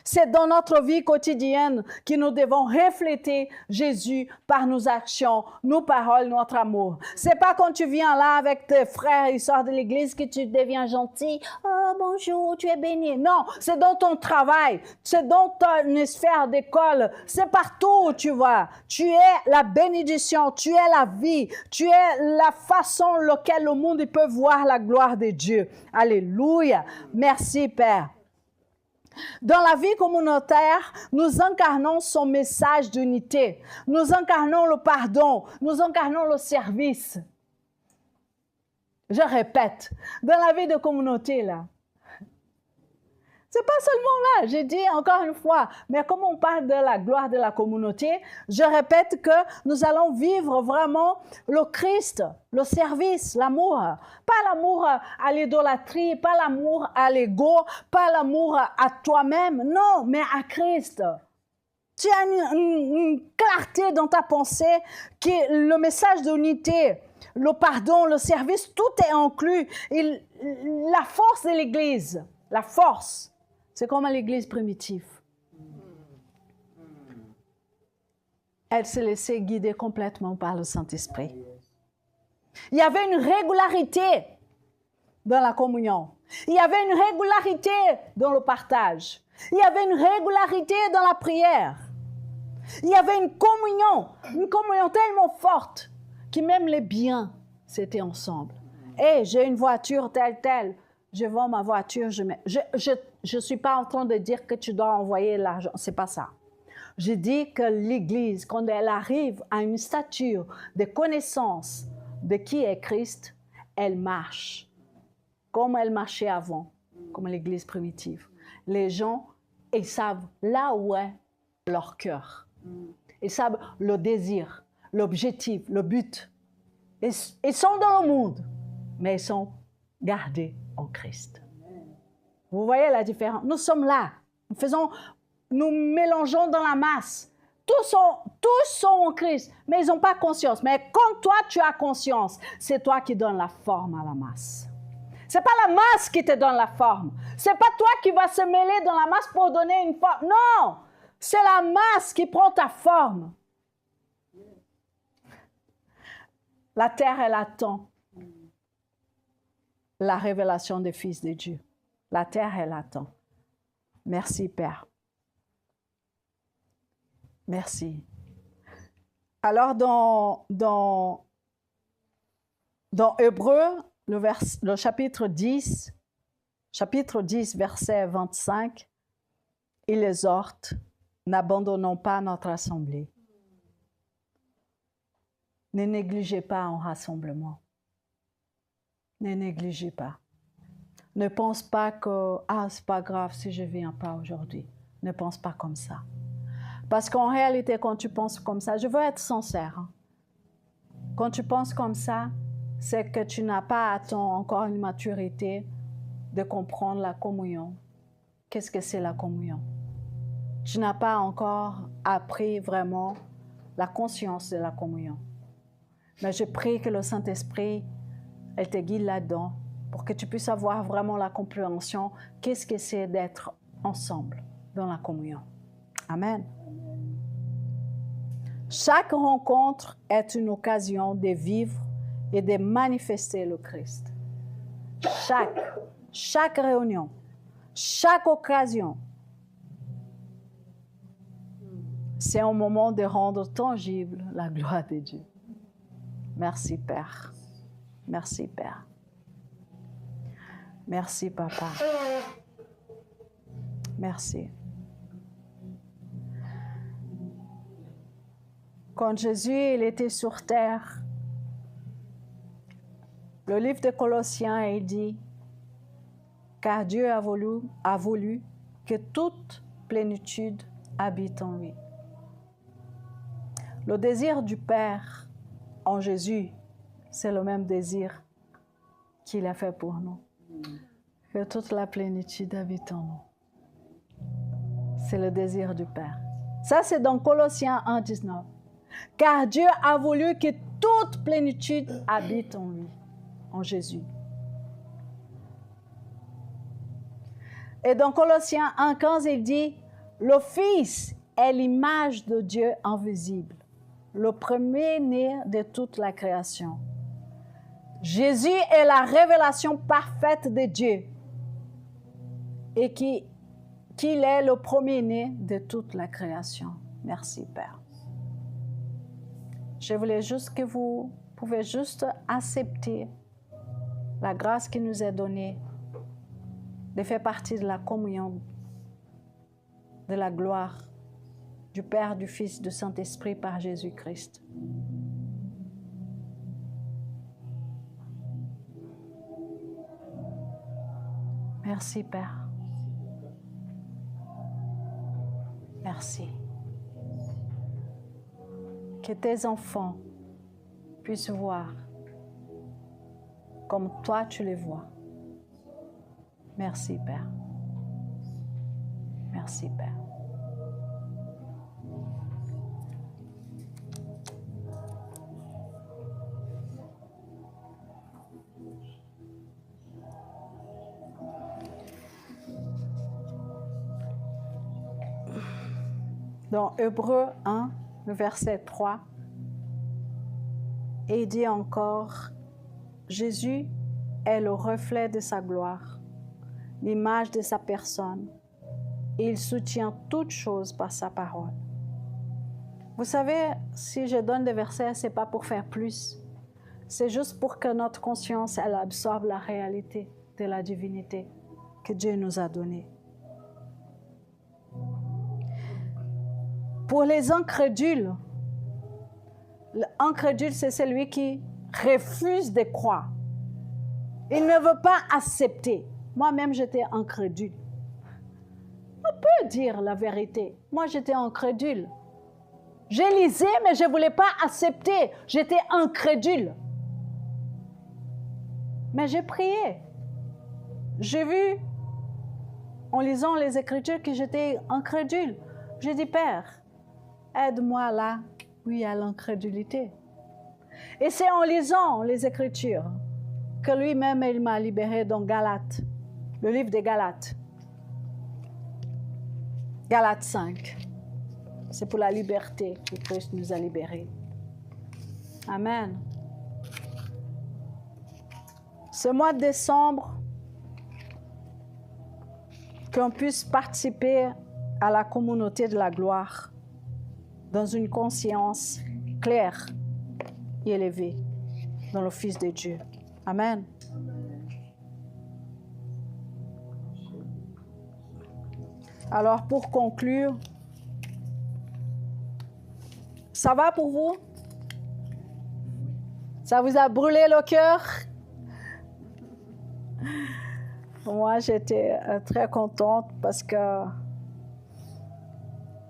C'est dans notre vie quotidienne que nous devons refléter Jésus par nos actions, nos paroles, notre amour. C'est pas quand tu viens là avec tes frères et sœurs de l'église que tu deviens gentil. Oh, bonjour, tu es béni. Non, c'est dans ton travail, c'est dans ton sphère d'école, c'est partout où tu vas. Tu es la bénédiction, tu es la vie, tu es la façon laquelle le monde peut voir la gloire de Dieu. Alléluia. Merci, Père. Dans la vie communautaire, nous incarnons son message d'unité. Nous incarnons le pardon. Nous incarnons le service. Je répète, dans la vie de communauté, là, C'est pas seulement là, j'ai dit encore une fois, mais comme on parle de la gloire de la communauté, je répète que nous allons vivre vraiment le Christ, le service, l'amour. Pas l'amour à l'idolâtrie, pas l'amour à l'ego, pas l'amour à toi-même, non, mais à Christ. Tu as une clarté dans ta pensée qui est le message d'unité, le pardon, le service, tout est inclus. Et la force de l'Église, la force, c'est comme l'Église primitive. Elle s'est laissée guider complètement par le Saint-Esprit. Il y avait une régularité dans la communion. Il y avait une régularité dans le partage. Il y avait une régularité dans la prière. Il y avait une communion tellement forte que même les biens, c'était ensemble. Hey, j'ai une voiture telle, je vends ma voiture, je suis pas en train de dire que tu dois envoyer l'argent, c'est pas ça. Je dis que l'Église, quand elle arrive à une stature de connaissance de qui est Christ, elle marche comme elle marchait avant, comme l'Église primitive. Les gens, ils savent là où est leur cœur. Ils savent le désir, l'objectif, le but. Ils sont dans le monde, mais ils sont gardés en Christ. Vous voyez la différence? Nous sommes là. Nous mélangeons dans la masse. Tous sont en Christ, mais ils n'ont pas conscience. Mais quand toi, tu as conscience, c'est toi qui donnes la forme à la masse. Ce n'est pas la masse qui te donne la forme. Ce n'est pas toi qui vas se mêler dans la masse pour donner une forme. Non! C'est la masse qui prend ta forme. La terre, elle attend la révélation des fils de Dieu. La terre, elle attend. Merci, Père. Merci. Alors, dans Hébreux, le chapitre 10, verset 25, il exhorte: n'abandonnons pas notre assemblée. Ne négligez pas un rassemblement. Ne négligez pas. Ne pense pas que c'est pas grave si je ne viens pas aujourd'hui. Ne pense pas comme ça. Parce qu'en réalité, quand tu penses comme ça, je veux être sincère. Hein. Quand tu penses comme ça, c'est que tu n'as pas atteint encore une maturité de comprendre la communion. Qu'est-ce que c'est la communion? Tu n'as pas encore appris vraiment la conscience de la communion. Mais je prie que le Saint-Esprit, elle te guide là-dedans pour que tu puisses avoir vraiment la compréhension. Qu'est-ce que c'est d'être ensemble dans la communion? Amen. Chaque rencontre est une occasion de vivre et de manifester le Christ. Chaque réunion, chaque occasion, c'est un moment de rendre tangible la gloire de Dieu. Merci, Père. Merci, Père. Merci, Papa. Merci. Quand Jésus il était sur terre, le livre de Colossiens, il dit: car Dieu a voulu que toute plénitude habite en lui. Le désir du Père en Jésus, c'est le même désir qu'il a fait pour nous. Que toute la plénitude habite en nous. C'est le désir du Père. Ça, c'est dans Colossiens 1, 19. Car Dieu a voulu que toute plénitude habite en lui, en Jésus. Et dans Colossiens 1, 15, il dit: le Fils est l'image de Dieu invisible, le premier-né de toute la création. Jésus est la révélation parfaite de Dieu et qu'il est le premier-né de toute la création. Merci, Père. Je voulais juste que vous pouvez juste accepter la grâce qui nous est donnée de faire partie de la communion de la gloire du Père, du Fils, du Saint-Esprit par Jésus-Christ. Merci, Père. Merci. Que tes enfants puissent voir comme toi tu les vois. Merci, Père. Merci, Père. Dans Hébreux 1, le verset 3, et il dit encore, Jésus est le reflet de sa gloire, l'image de sa personne, et il soutient toutes choses par sa parole. Vous savez, si je donne des versets, ce n'est pas pour faire plus. C'est juste pour que notre conscience, elle absorbe la réalité de la divinité que Dieu nous a donnée. Pour les incrédules, l'incrédule, c'est celui qui refuse de croire. Il ne veut pas accepter. Moi-même, j'étais incrédule. On peut dire la vérité. Moi, j'étais incrédule. Je lisais, mais je ne voulais pas accepter. J'étais incrédule. Mais j'ai prié. J'ai vu, en lisant les Écritures, que j'étais incrédule. J'ai dit, Père, aide-moi là où il y a l'incrédulité. Et c'est en lisant les Écritures que lui-même, il m'a libéré dans Galates, le livre des Galates. Galates 5. C'est pour la liberté que Christ nous a libérés. Amen. Ce mois de décembre, qu'on puisse participer à la communauté de la gloire dans une conscience claire et élevée dans le Fils de Dieu. Amen. Alors, pour conclure, ça va pour vous? Ça vous a brûlé le cœur? Moi, j'étais très contente parce que,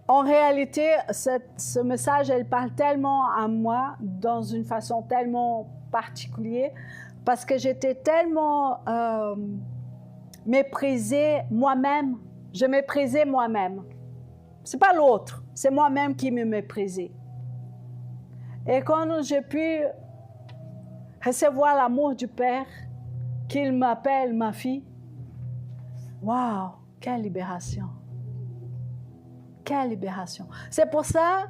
en réalité, ce message, elle parle tellement à moi dans une façon tellement particulière parce que j'étais tellement méprisée moi-même. Je méprisais moi-même. C'est pas l'autre, c'est moi-même qui me méprisais. Et quand j'ai pu recevoir l'amour du Père, qu'il m'appelle ma fille, waouh, quelle libération! Quelle libération! C'est pour ça,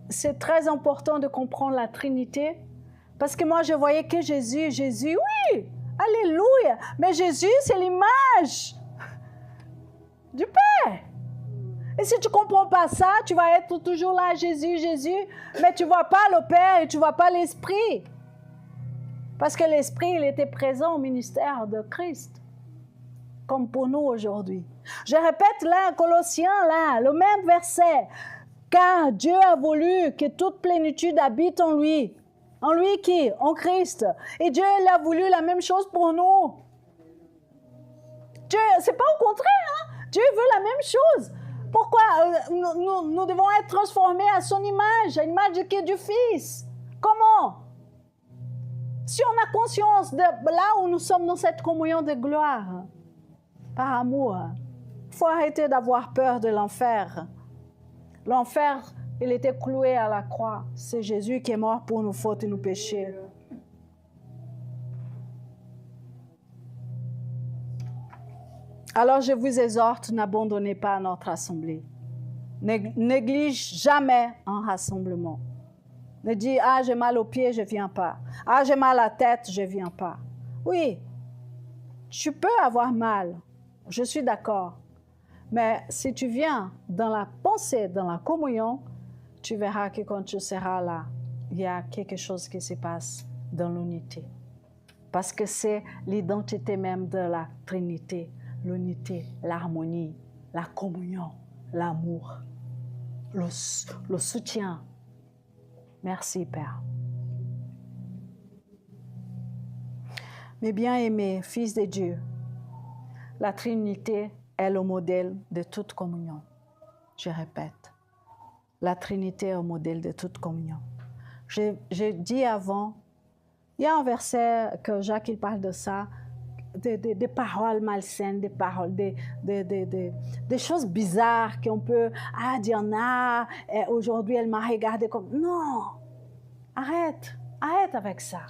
c'est très important de comprendre la Trinité, parce que moi je voyais que Jésus, oui, alléluia, mais Jésus c'est l'image du Père. Et si tu ne comprends pas ça, tu vas être toujours là, Jésus, mais tu ne vois pas le Père et tu ne vois pas l'Esprit. Parce que l'Esprit, il était présent au ministère de Christ, comme pour nous aujourd'hui. Je répète là, Colossiens, là, le même verset. Car Dieu a voulu que toute plénitude habite en lui. En lui qui? En Christ. Et Dieu, il a voulu la même chose pour nous. Dieu, c'est pas au contraire, hein? Dieu veut la même chose. Pourquoi nous devons être transformés à son image, à l'image du Fils? Comment? Si on a conscience de là où nous sommes dans cette communion de gloire, par amour, il faut arrêter d'avoir peur de l'enfer. L'enfer, il était cloué à la croix. C'est Jésus qui est mort pour nos fautes et nos péchés. Alors je vous exhorte, n'abandonnez pas notre assemblée. Néglige jamais un rassemblement. Ne dis, ah, j'ai mal aux pieds, je ne viens pas. Ah, j'ai mal à la tête, je ne viens pas. Oui, tu peux avoir mal, je suis d'accord. Mais si tu viens dans la pensée, dans la communion, tu verras que quand tu seras là, il y a quelque chose qui se passe dans l'unité. Parce que c'est l'identité même de la Trinité. L'unité, l'harmonie, la communion, l'amour, le soutien. Merci, Père. Mes bien-aimés, fils de Dieu, la Trinité est le modèle de toute communion. Je répète, la Trinité est au modèle de toute communion. J'ai dit avant, il y a un verset que Jacques il parle de ça, des paroles malsaines, des paroles, des choses bizarres qu'on peut, Diana, aujourd'hui elle m'a regardé comme, non, arrête avec ça.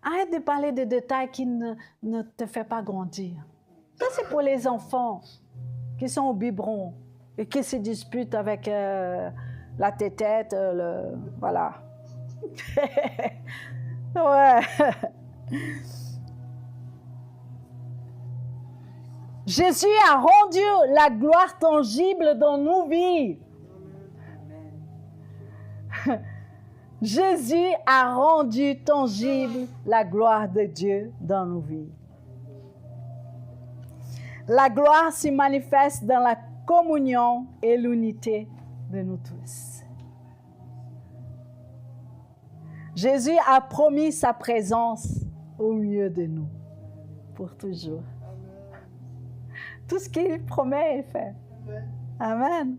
Arrête de parler de détails qui ne te font pas grandir. Ça c'est pour les enfants qui sont au biberon et qui se disputent avec la tétette, voilà. Ouais. Jésus a rendu la gloire tangible dans nos vies. Jésus a rendu tangible la gloire de Dieu dans nos vies. La gloire se manifeste dans la communion et l'unité de nous tous. Jésus a promis sa présence au milieu de nous, pour toujours. Tout ce qu'il promet, il fait. Amen.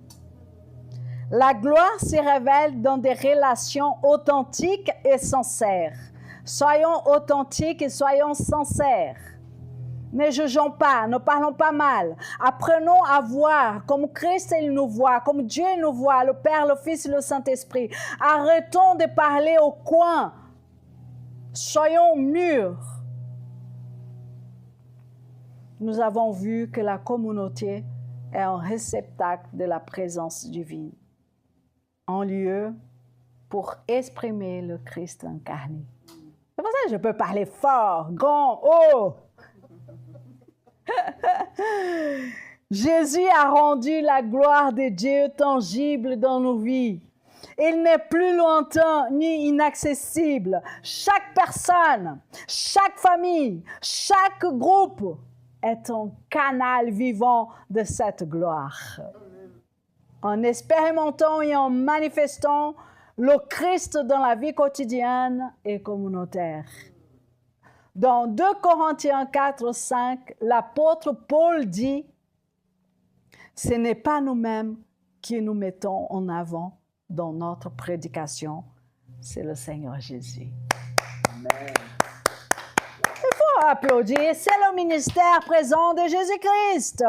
La gloire se révèle dans des relations authentiques et sincères. Soyons authentiques et soyons sincères. Ne jugeons pas, ne parlons pas mal. Apprenons à voir comme Christ il nous voit, comme Dieu nous voit, le Père, le Fils et le Saint-Esprit. Arrêtons de parler au coin. Soyons mûrs. Nous avons vu que la communauté est un réceptacle de la présence divine, un lieu pour exprimer le Christ incarné. C'est pour ça que je peux parler fort, grand, haut. Jésus a rendu la gloire de Dieu tangible dans nos vies. Il n'est plus lointain ni inaccessible. Chaque personne, chaque famille, chaque groupe est un canal vivant de cette gloire. En expérimentant et en manifestant le Christ dans la vie quotidienne et communautaire. Dans 2 Corinthiens 4, 5, l'apôtre Paul dit « Ce n'est pas nous-mêmes qui nous mettons en avant dans notre prédication, c'est le Seigneur Jésus. » Amen. Il faut applaudir, c'est le ministère présent de Jésus-Christ.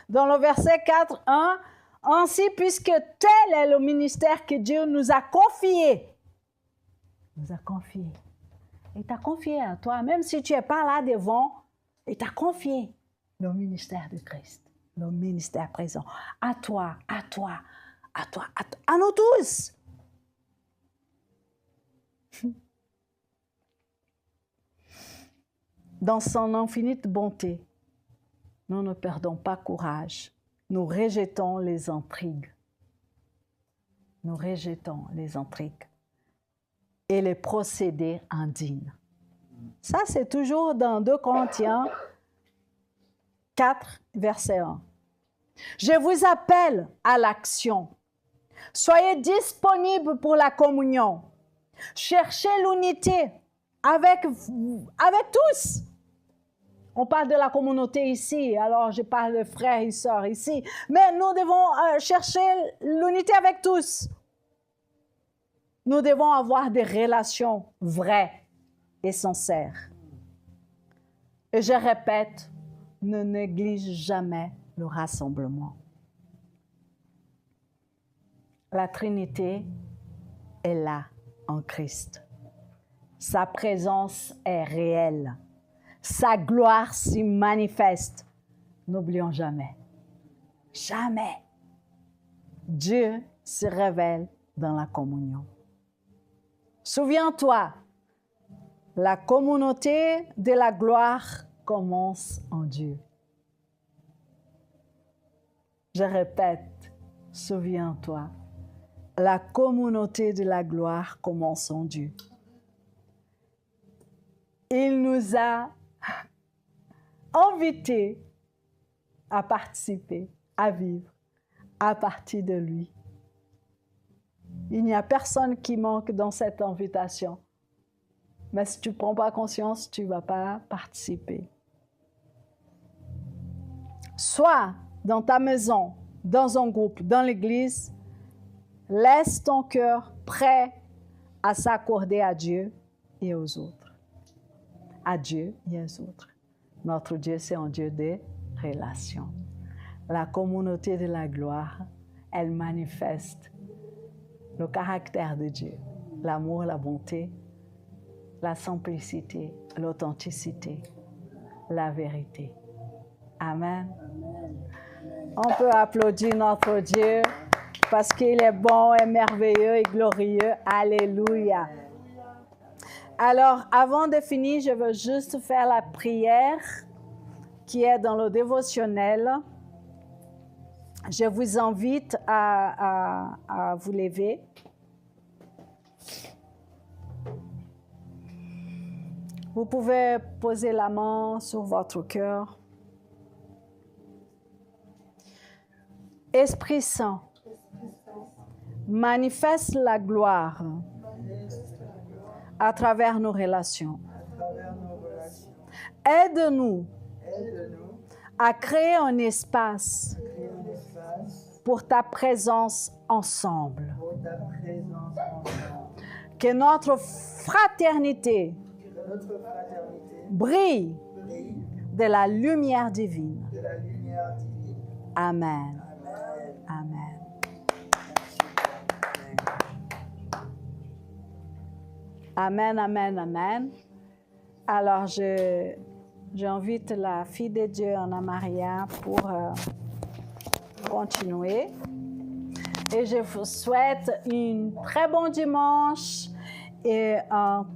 Dans le verset 4, 1, « Ainsi, puisque tel est le ministère que Dieu nous a confié. » Nous a confié. Il t'a confié à toi, même si tu n'es pas là devant, il t'a confié le ministère de Christ, le ministère présent. À toi, à toi, à toi, à nous tous. Dans son infinie bonté, nous ne perdons pas courage. Nous rejetons les intrigues. Nous rejetons les intrigues et les procédés indignes. Ça, c'est toujours dans 2 Corinthiens 4, verset 1. Je vous appelle à l'action. Soyez disponibles pour la communion. Cherchez l'unité avec tous. On parle de la communauté ici, alors je parle de frères et sœurs ici. Mais nous devons chercher l'unité avec tous. Nous devons avoir des relations vraies et sincères. Et je répète, ne néglige jamais le rassemblement. La Trinité est là en Christ. Sa présence est réelle. Sa gloire s'y manifeste. N'oublions jamais. Jamais. Dieu se révèle dans la communion. Souviens-toi, la communauté de la gloire commence en Dieu. Je répète, souviens-toi, la communauté de la gloire commence en Dieu. Il nous a invités à participer, à vivre à partir de lui. Il n'y a personne qui manque dans cette invitation. Mais si tu ne prends pas conscience, tu ne vas pas participer. Soit dans ta maison, dans un groupe, dans l'église, laisse ton cœur prêt à s'accorder à Dieu et aux autres. À Dieu et aux autres. Notre Dieu, c'est un Dieu de relations. La communauté de la gloire, elle manifeste le caractère de Dieu, l'amour, la bonté, la simplicité, l'authenticité, la vérité. Amen. On peut applaudir notre Dieu parce qu'il est bon et merveilleux et glorieux. Alléluia. Alors, avant de finir, je veux juste faire la prière qui est dans le dévotionnel. Je vous invite à vous lever. Vous pouvez poser la main sur votre cœur. Esprit Saint, manifeste la gloire à travers nos relations. Aide-nous à créer un espace pour ta présence ensemble. Que notre fraternité brille de la lumière divine. Amen. Amen. Amen, amen, amen. Alors, j'invite la fille de Dieu, Anna Maria, pour continuer. Et je vous souhaite un très bon dimanche et un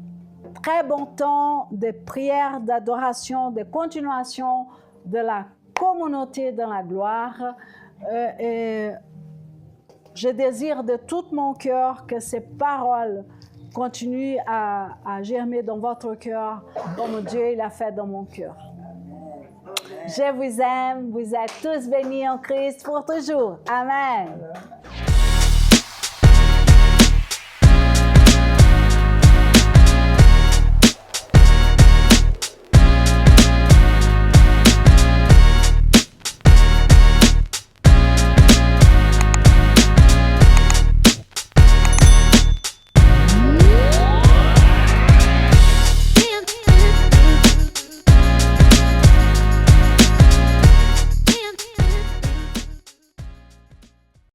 très bon temps de prière, d'adoration, de continuation de la communauté dans la gloire. Et je désire de tout mon cœur que ces paroles continuent à germer dans votre cœur comme Dieu l'a fait dans mon cœur. Je vous aime, vous êtes tous bénis en Christ pour toujours. Amen.